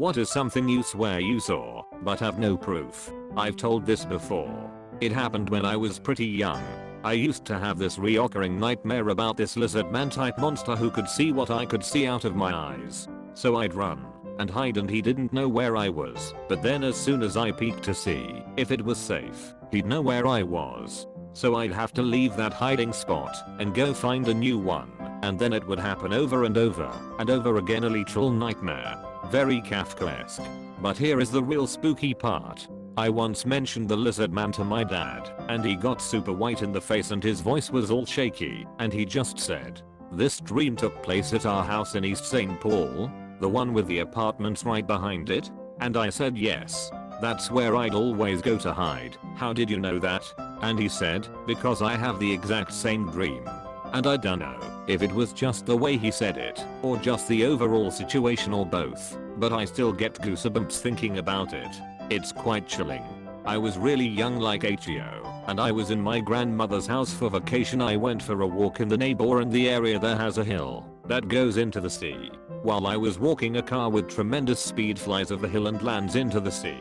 What is something you swear you saw, but have no proof? I've told this before. It happened when I was pretty young. I used to have this reoccurring nightmare about this lizard man type monster who could see what I could see out of my eyes. So I'd run and hide and he didn't know where I was, but then as soon as I peeked to see if it was safe, he'd know where I was. So I'd have to leave that hiding spot and go find a new one, and then it would happen over and over and over again, a literal nightmare. Very Kafkaesque. But here is the real spooky part. I once mentioned the lizard man to my dad, and he got super white in the face and his voice was all shaky, and he just said, "This dream took place at our house in East St. Paul, the one with the apartments right behind it?" And I said yes. That's where I'd always go to hide. How did you know that? And he said, because I have the exact same dream. And I don't know if it was just the way he said it, or just the overall situation, or both, but I still get goosebumps thinking about it. It's quite chilling. I was really young, like 8 years, and I was in my grandmother's house for vacation. I went for a walk in the neighbor, and the area there has a hill that goes into the sea. While I was walking, a car with tremendous speed flies off the hill and lands into the sea.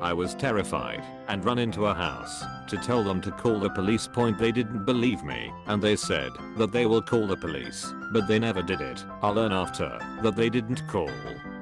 I was terrified and run into a house to tell them to call the police. They didn't believe me, and they said that they will call the police, but they never did it. I'll learn after that they didn't call.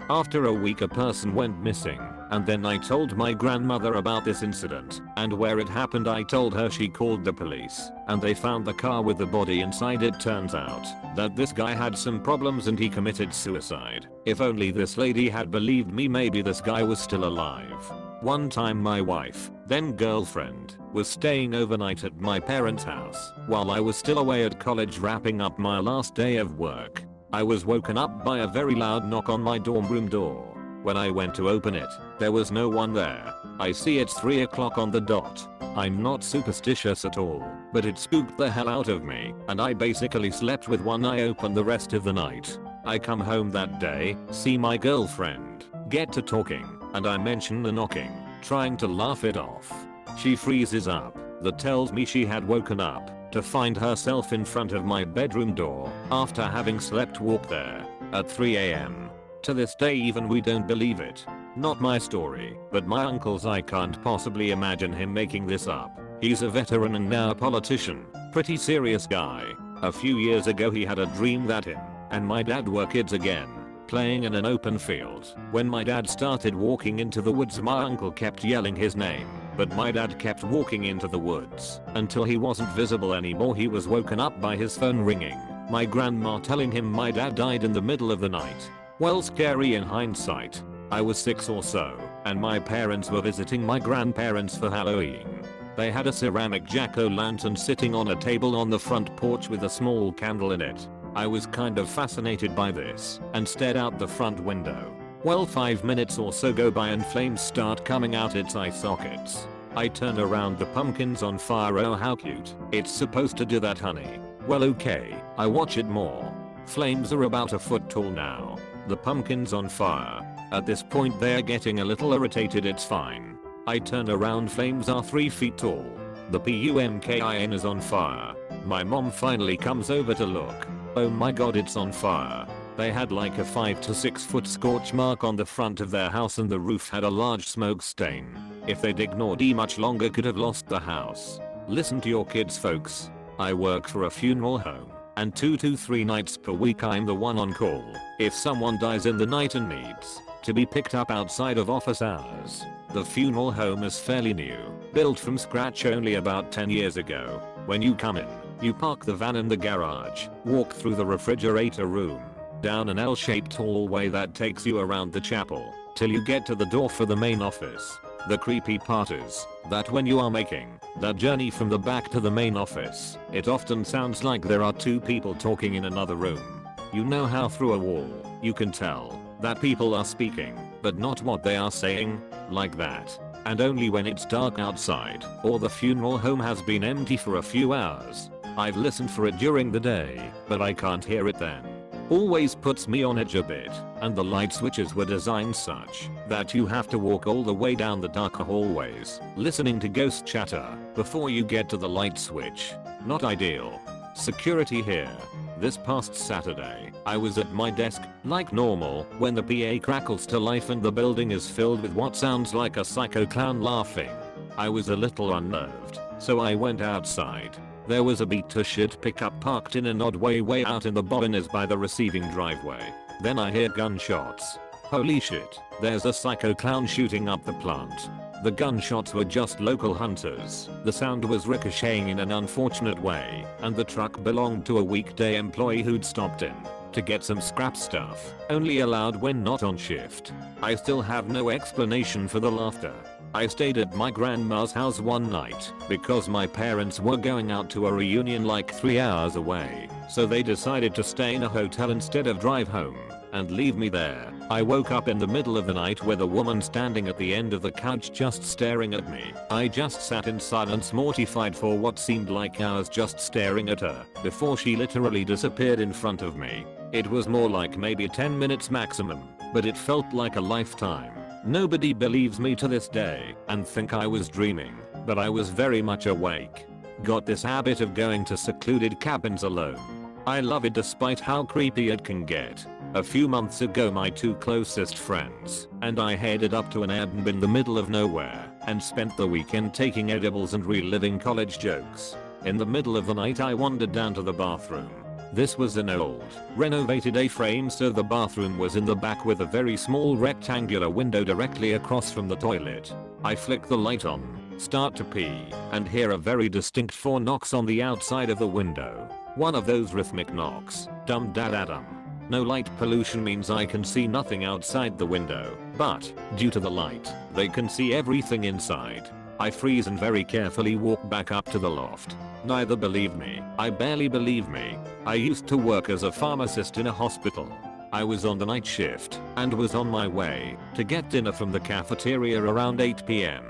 After a week, a person went missing, and then I told my grandmother about this incident and where it happened. I told her, she called the police, and they found the car with the body inside. It turns out that this guy had some problems and he committed suicide. If only this lady had believed me, maybe this guy was still alive. One time my wife, then girlfriend, was staying overnight at my parents' house while I was still away at college wrapping up my last day of work. I was woken up by a very loud knock on my dorm room door. When I went to open it, there was no one there. I see it's 3 o'clock on the dot. I'm not superstitious at all, but it spooked the hell out of me, and I basically slept with one eye open the rest of the night. I come home that day, see my girlfriend, get to talking, and I mention the knocking, trying to laugh it off. She freezes up, that tells me she had woken up to find herself in front of my bedroom door after having slept walk there at 3 AM. To this day even we don't believe it. Not my story, but my uncle's. I can't possibly imagine him making this up. He's a veteran and now a politician. Pretty serious guy. A few years ago he had a dream that him and my dad were kids again, playing in an open field. When my dad started walking into the woods, my uncle kept yelling his name, but my dad kept walking into the woods until he wasn't visible anymore. He was woken up by his phone ringing, my grandma telling him my dad died in the middle of the night. Well, scary in hindsight. I was 6 or so, and my parents were visiting my grandparents for Halloween. They had a ceramic jack-o'-lantern sitting on a table on the front porch with a small candle in it. I was kind of fascinated by this and stared out the front window. Well, 5 minutes or so go by and flames start coming out its eye sockets. I turn around, the pumpkin's on fire. Oh, how cute. It's supposed to do that, honey. Well, okay, I watch it more. Flames are about a foot tall now. The pumpkin's on fire. At this point they're getting a little irritated. It's fine. I turn around, flames are 3 feet tall. The pumpkin is on fire. My mom finally comes over to look. Oh my god, it's on fire. They had like a 5 to 6 foot scorch mark on the front of their house, and the roof had a large smoke stain. If they'd ignored it much longer, could have lost the house. Listen to your kids, folks. I work for a funeral home, and 2 to 3 nights per week I'm the one on call if someone dies in the night and needs to be picked up outside of office hours. The funeral home is fairly new, built from scratch only about 10 years ago. When you come in, you park the van in the garage, walk through the refrigerator room, down an L-shaped hallway that takes you around the chapel, till you get to the door for the main office. The creepy part is that when you are making that journey from the back to the main office, it often sounds like there are 2 people talking in another room. You know how through a wall, you can tell that people are speaking, but not what they are saying, like that. And only when it's dark outside, or the funeral home has been empty for a few hours. I've listened for it during the day, but I can't hear it then. Always puts me on edge a bit, and the light switches were designed such that you have to walk all the way down the darker hallways, listening to ghost chatter, before you get to the light switch. Not ideal. Security here. This past Saturday, I was at my desk, like normal, when the PA crackles to life and the building is filled with what sounds like a psycho clown laughing. I was a little unnerved, so I went outside. There was a beat to shit pickup parked in an odd way out in the bobbiners by the receiving driveway. Then I hear gunshots. Holy shit, there's a psycho clown shooting up the plant. The gunshots were just local hunters. The sound was ricocheting in an unfortunate way, and the truck belonged to a weekday employee who'd stopped in to get some scrap stuff, only allowed when not on shift. I still have no explanation for the laughter. I stayed at my grandma's house one night because my parents were going out to a reunion like 3 hours away, so they decided to stay in a hotel instead of drive home and leave me there. I woke up in the middle of the night with a woman standing at the end of the couch just staring at me. I just sat in silence, mortified for what seemed like hours, just staring at her before she literally disappeared in front of me. It was more like maybe 10 minutes maximum, but it felt like a lifetime. Nobody believes me to this day and think I was dreaming, but I was very much awake. Got this habit of going to secluded cabins alone. I love it despite how creepy it can get. A few months ago, my two closest friends and I headed up to an Airbnb in the middle of nowhere and spent the weekend taking edibles and reliving college jokes. In the middle of the night, I wandered down to the bathroom. This was an old, renovated A-frame, so the bathroom was in the back with a very small rectangular window directly across from the toilet. I flick the light on, start to pee, and hear a very distinct 4 knocks on the outside of the window. One of those rhythmic knocks. Dum da da dum. No light pollution means I can see nothing outside the window, but due to the light, they can see everything inside. I freeze and very carefully walk back up to the loft. Neither believe me. I barely believe me. I used to work as a pharmacist in a hospital. I was on the night shift and was on my way to get dinner from the cafeteria around 8 PM.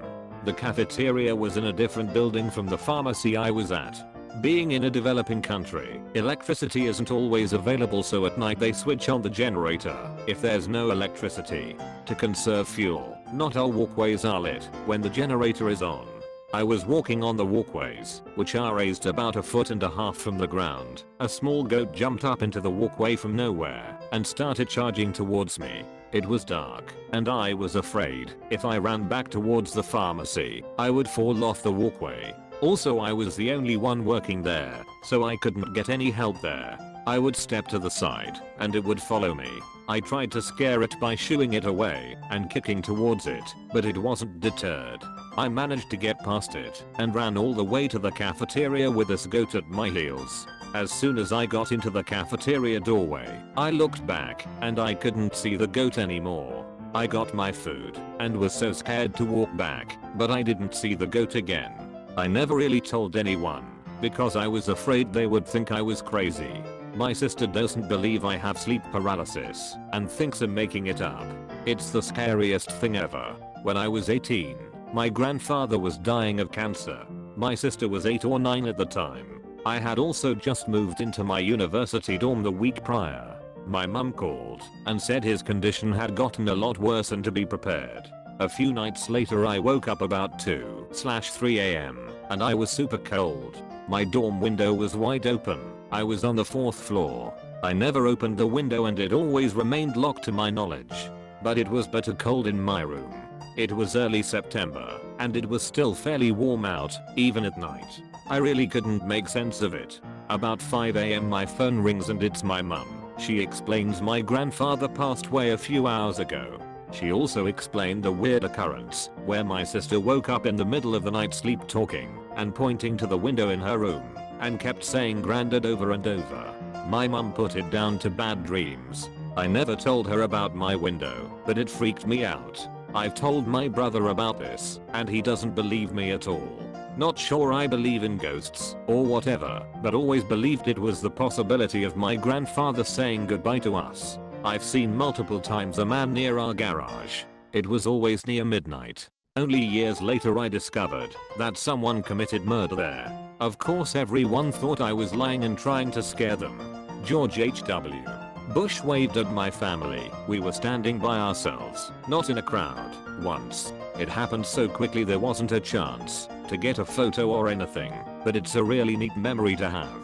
The cafeteria was in a different building from the pharmacy I was at. Being in a developing country, electricity isn't always available, so at night they switch on the generator if there's no electricity to conserve fuel. Not all walkways are lit when the generator is on. I was walking on the walkways, which are raised about 1.5 feet from the ground. A small goat jumped up into the walkway from nowhere and started charging towards me. It was dark, and I was afraid if I ran back towards the pharmacy, I would fall off the walkway. Also, I was the only one working there, so I couldn't get any help there. I would step to the side, and it would follow me. I tried to scare it by shooing it away and kicking towards it, but it wasn't deterred. I managed to get past it and ran all the way to the cafeteria with this goat at my heels. As soon as I got into the cafeteria doorway, I looked back and I couldn't see the goat anymore. I got my food and was so scared to walk back, but I didn't see the goat again. I never really told anyone because I was afraid they would think I was crazy. My sister doesn't believe I have sleep paralysis and thinks I'm making it up. It's the scariest thing ever. When I was 18, my grandfather was dying of cancer. My sister was 8 or 9 at the time. I had also just moved into my university dorm the week prior. My mum called and said his condition had gotten a lot worse and to be prepared. A few nights later, I woke up about 2/3 AM and I was super cold. My dorm window was wide open. I was on the 4th floor. I never opened the window and it always remained locked to my knowledge. But it was bitter cold in my room. It was early September and it was still fairly warm out, even at night. I really couldn't make sense of it. About 5 AM my phone rings and it's my mum. She explains my grandfather passed away a few hours ago. She also explained a weird occurrence where my sister woke up in the middle of the night sleep talking and pointing to the window in her room and kept saying "Grandad" over and over. My mum put it down to bad dreams. I never told her about my window, but it freaked me out. I've told my brother about this and he doesn't believe me at all. Not sure I believe in ghosts or whatever, but always believed it was the possibility of my grandfather saying goodbye to us. I've seen multiple times a man near our garage. It was always near midnight. Only years later I discovered that someone committed murder there. Of course everyone thought I was lying and trying to scare them. George H.W. Bush waved at my family. We were standing by ourselves, not in a crowd, once. It happened so quickly there wasn't a chance to get a photo or anything, but it's a really neat memory to have.